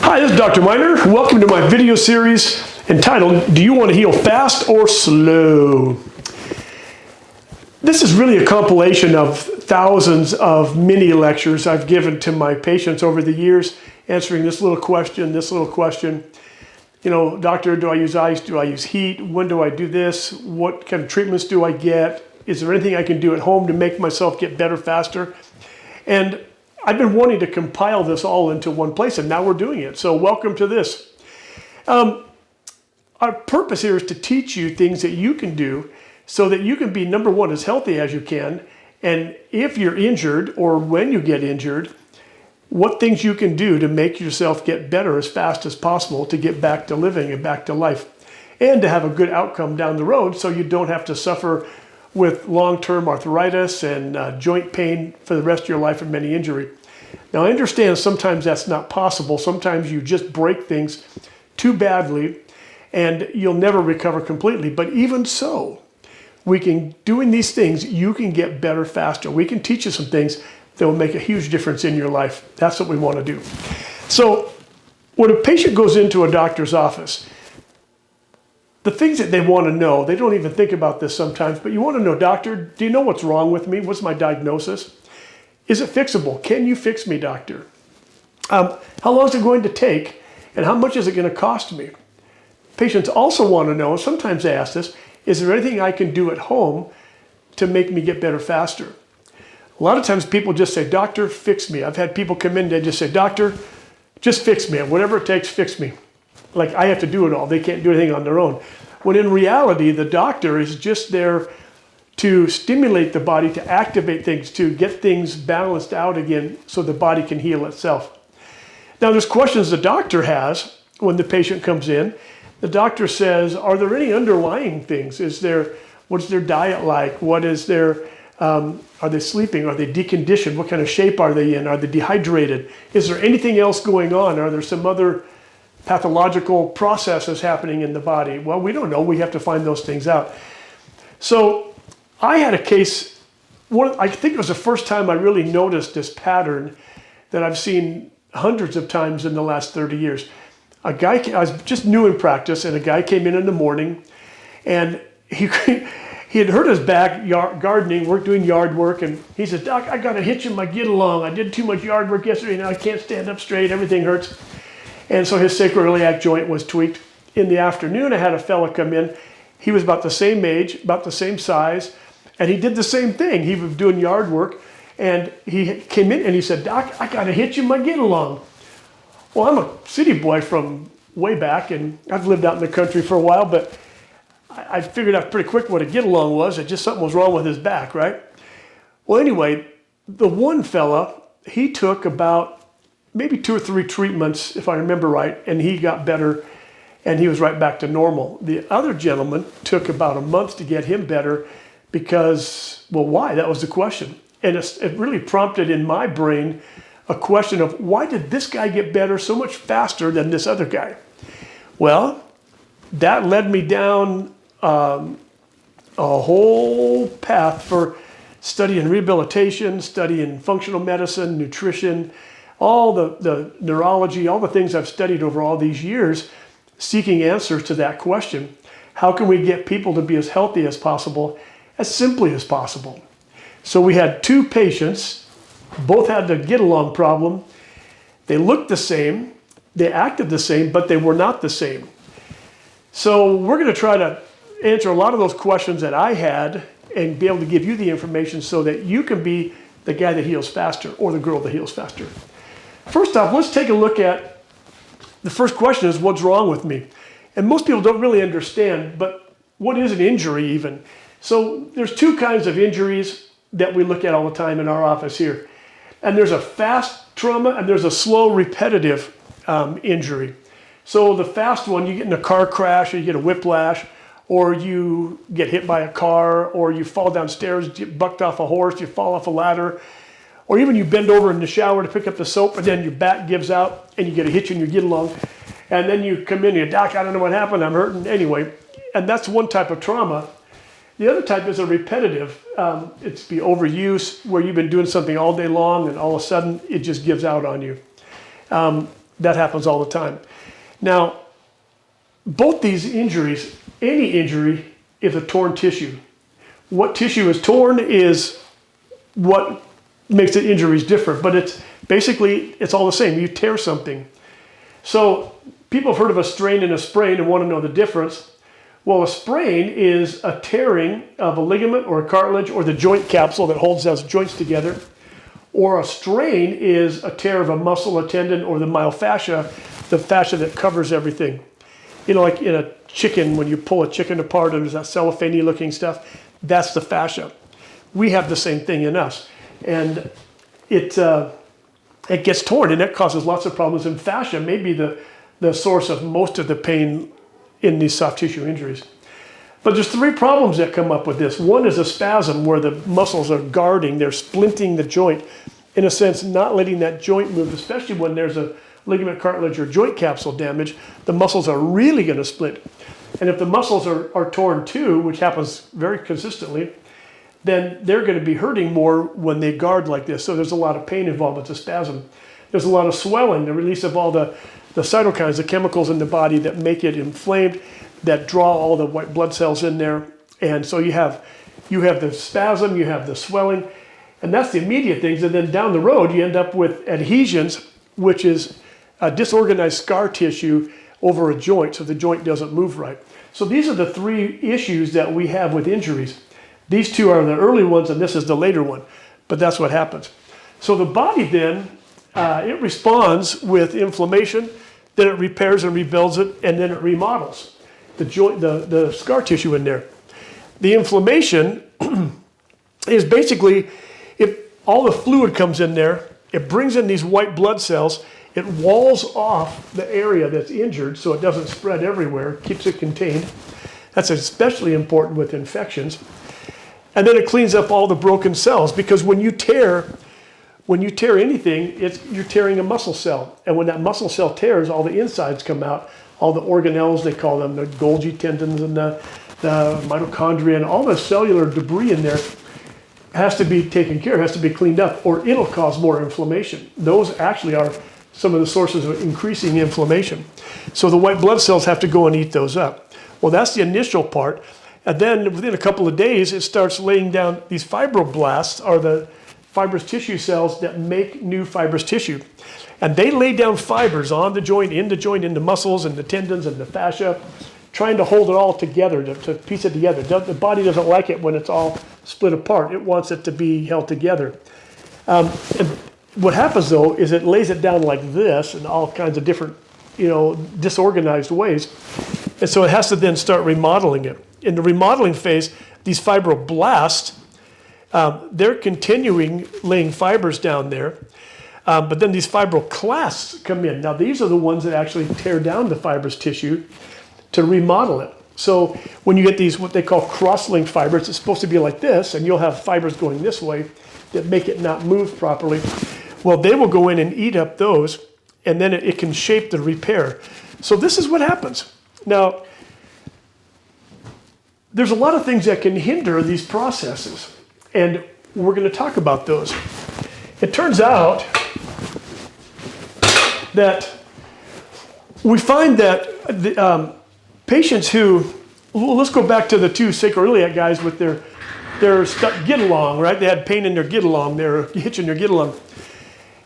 Hi, this is Dr. Miner. Welcome to my video series entitled, Do You Want to Heal Fast or Slow? This is really a compilation of thousands of mini lectures I've given to my patients over the years, answering this little question. You know, doctor, do I use ice? Do I use heat? When do I do this? What kind of treatments do I get? Is there anything I can do at home to make myself get better faster? And I've been wanting to compile this all into one place, and now we're doing it. So welcome to this. Our purpose here is to teach you things that you can do so that you can be, number one, as healthy as you can. And if you're injured or when you get injured, what things you can do to make yourself get better as fast as possible to get back to living and back to life and to have a good outcome down the road so you don't have to suffer with long-term arthritis and joint pain for the rest of your life and many injury. Now, I understand sometimes that's not possible. Sometimes you just break things too badly and you'll never recover completely. But even so, doing these things, you can get better faster. We can teach you some things that will make a huge difference in your life. That's what we want to do. So when a patient goes into a doctor's office, the things that they want to know, they don't even think about this sometimes, but you want to know, doctor, do you know what's wrong with me? What's my diagnosis? Is it fixable? Can you fix me, doctor? How long is it going to take? And how much is it going to cost me? Patients also want to know, sometimes they ask this, is there anything I can do at home to make me get better faster? A lot of times people just say, doctor, fix me. I've had people come in and just say, doctor, just fix me. Whatever it takes, fix me. Like I have to do it all. They can't do anything on their own. When in reality, the doctor is just there to stimulate the body, to activate things, to get things balanced out again so the body can heal itself. Now, there's questions the doctor has when the patient comes in. The doctor says, are there any underlying things? What's their diet like? Are they sleeping? Are they deconditioned? What kind of shape are they in? Are they dehydrated? Is there anything else going on? Are there some other pathological processes happening in the body? Well, we don't know. We have to find those things out. So I had a case, I think it was the first time I really noticed this pattern that I've seen hundreds of times in the last 30 years. I was just new in practice, and a guy came in the morning, and he had hurt his back gardening, doing yard work, and he said, Doc, I got a hitch in my get along. I did too much yard work yesterday, now I can't stand up straight, everything hurts. And so his sacroiliac joint was tweaked. In the afternoon, I had a fella come in. He was about the same age, about the same size, and he did the same thing. He was doing yard work, and he came in and he said, Doc, I got a hitch in my get along. Well, I'm a city boy from way back, and I've lived out in the country for a while, but I figured out pretty quick what a get along was. It just something was wrong with his back, right? Well, anyway, the one fella, he took about maybe 2 or 3 treatments, if I remember right, and he got better, and he was right back to normal. The other gentleman took about a month to get him better because, well, why? That was the question. And it really prompted in my brain a question of, why did this guy get better so much faster than this other guy? Well, that led me down a whole path for studying rehabilitation, studying functional medicine, nutrition, all the neurology, all the things I've studied over all these years, seeking answers to that question. How can we get people to be as healthy as possible, as simply as possible? So we had 2 patients, both had the get-along problem. They looked the same, they acted the same, but they were not the same. So we're going to try to answer a lot of those questions that I had and be able to give you the information so that you can be the guy that heals faster or the girl that heals faster. First off, let's take a look at the first question is, what's wrong with me? And most people don't really understand, but what is an injury even? So there's 2 kinds of injuries that we look at all the time in our office here. And there's a fast trauma and there's a slow repetitive injury. So the fast one, you get in a car crash or you get a whiplash, or you get hit by a car, or you fall downstairs, get bucked off a horse, you fall off a ladder, or even you bend over in the shower to pick up the soap and then your back gives out and you get a hitch and you get along. And then you come in and you, Doc, I don't know what happened, I'm hurting. Anyway, and that's one type of trauma. The other type is a repetitive. It's the overuse where you've been doing something all day long and all of a sudden it just gives out on you. That happens all the time. Now, both these injuries, any injury is a torn tissue. What tissue is torn is what makes the injuries different, but it's basically, it's all the same. You tear something. So people have heard of a strain and a sprain and want to know the difference. Well, a sprain is a tearing of a ligament or a cartilage or the joint capsule that holds those joints together. Or a strain is a tear of a muscle, a tendon, or the myofascia, the fascia that covers everything. You know, like in a chicken, when you pull a chicken apart and there's that cellophane looking stuff, that's the fascia. We have the same thing in us. And it gets torn, and that causes lots of problems. And fascia may be the source of most of the pain in these soft tissue injuries. But there's three problems that come up with this. One is a spasm where the muscles are guarding, they're splinting the joint, in a sense, not letting that joint move, especially when there's a ligament, cartilage, or joint capsule damage. The muscles are really going to split. And if the muscles are torn too, which happens very consistently, then they're going to be hurting more when they guard like this. So there's a lot of pain involved with the spasm. There's a lot of swelling, the release of all the cytokines, the chemicals in the body that make it inflamed, that draw all the white blood cells in there. And so you have the spasm, you have the swelling, and that's the immediate things. And then down the road, you end up with adhesions, which is a disorganized scar tissue over a joint, so the joint doesn't move right. So these are the three issues that we have with injuries. These two are the early ones, and this is the later one, but that's what happens. So the body then, it responds with inflammation, then it repairs and rebuilds it, and then it remodels the joint, the scar tissue in there. The inflammation is basically, if all the fluid comes in there, it brings in these white blood cells, it walls off the area that's injured so it doesn't spread everywhere, keeps it contained. That's especially important with infections. And then it cleans up all the broken cells, because when you tear anything, you're tearing a muscle cell. And when that muscle cell tears, all the insides come out, all the organelles, they call them, the Golgi tendons and the mitochondria, and all the cellular debris in there has to be taken care of, has to be cleaned up, or it'll cause more inflammation. Those actually are some of the sources of increasing inflammation. So the white blood cells have to go and eat those up. Well, that's the initial part. And then within a couple of days, it starts laying down these fibroblasts, are the fibrous tissue cells that make new fibrous tissue. And they lay down fibers on the joint, in the muscles and the tendons and the fascia, trying to hold it all together, to piece it together. The body doesn't like it when it's all split apart. It wants it to be held together. And what happens though is it lays it down like this in all kinds of different, disorganized ways. And so it has to then start remodeling it. In the remodeling phase, these fibroblasts, they're continuing laying fibers down there. But then these fibroclasts come in. Now these are the ones that actually tear down the fibrous tissue to remodel it. So when you get these, what they call cross-linked fibers, it's supposed to be like this, and you'll have fibers going this way that make it not move properly. Well, they will go in and eat up those, and then it can shape the repair. So this is what happens. Now, there's a lot of things that can hinder these processes, and we're going to talk about those. It turns out that we find that the patients who, let's go back to the two sacroiliac guys with their get along, right? They had pain in their get along, they're hitching their get along.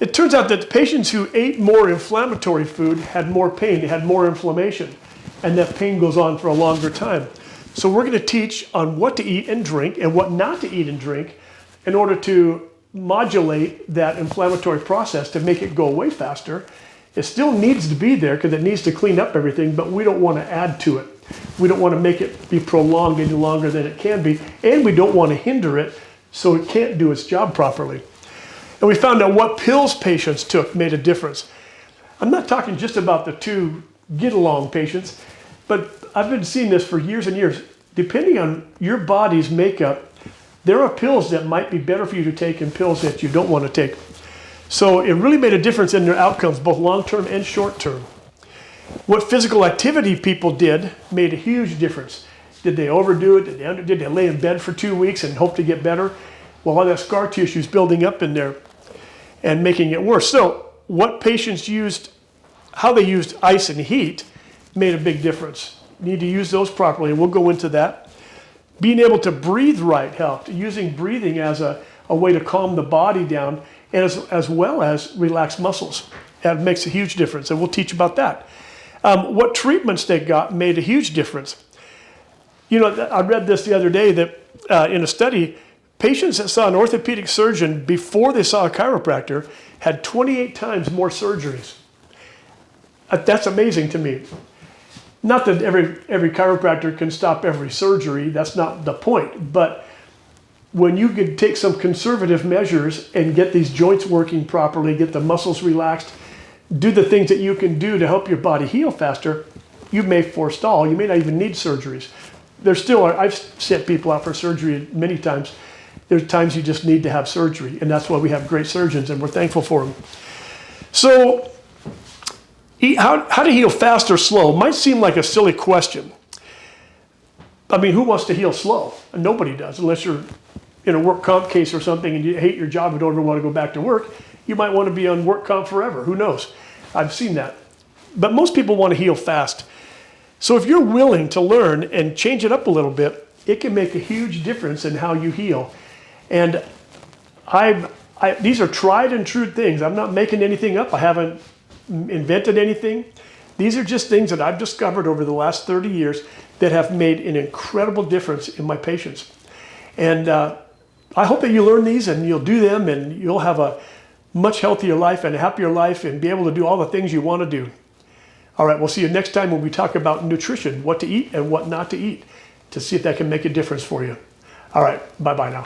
It turns out that the patients who ate more inflammatory food had more pain, they had more inflammation, and that pain goes on for a longer time. So we're going to teach on what to eat and drink and what not to eat and drink in order to modulate that inflammatory process to make it go away faster. It still needs to be there because it needs to clean up everything, but we don't want to add to it. We don't want to make it be prolonged any longer than it can be, and we don't want to hinder it so it can't do its job properly. And we found out what pills patients took made a difference. I'm not talking just about the two get-along patients, but I've been seeing this for years and years. Depending on your body's makeup, there are pills that might be better for you to take and pills that you don't want to take. So it really made a difference in their outcomes, both long-term and short-term. What physical activity people did made a huge difference. Did they overdo it? Did they lay in bed for 2 weeks and hope to get better? Well, all that scar tissue is building up in there and making it worse. So what patients used how they used ice and heat made a big difference. You need to use those properly, and we'll go into that. Being able to breathe right helped, using breathing as a way to calm the body down, and as well as relax muscles. That makes a huge difference, and we'll teach about that. What treatments they got made a huge difference. You know, I read this the other day that in a study, patients that saw an orthopedic surgeon before they saw a chiropractor had 28 times more surgeries. That's amazing to me. Not that every chiropractor can stop every surgery, that's not the point, but when you could take some conservative measures and get these joints working properly, get the muscles relaxed, do the things that you can do to help your body heal faster, you may forestall. You may not even need surgeries. I've sent people out for surgery many times. There's times you just need to have surgery, and that's why we have great surgeons, and we're thankful for them. So, how to heal fast or slow might seem like a silly question. I mean, who wants to heal slow? Nobody does, unless you're in a work comp case or something and you hate your job and don't ever want to go back to work. You might want to be on work comp forever. Who knows? I've seen that. But most people want to heal fast. So if you're willing to learn and change it up a little bit, it can make a huge difference in how you heal. And these are tried and true things. I'm not making anything up. I haven't invented anything. These are just things that I've discovered over the last 30 years that have made an incredible difference in my patients. And I hope that you learn these and you'll do them, and you'll have a much healthier life and a happier life and be able to do all the things you want to do. All right, we'll see you next time when we talk about nutrition, what to eat and what not to eat, to see if that can make a difference for you. All right, bye-bye now.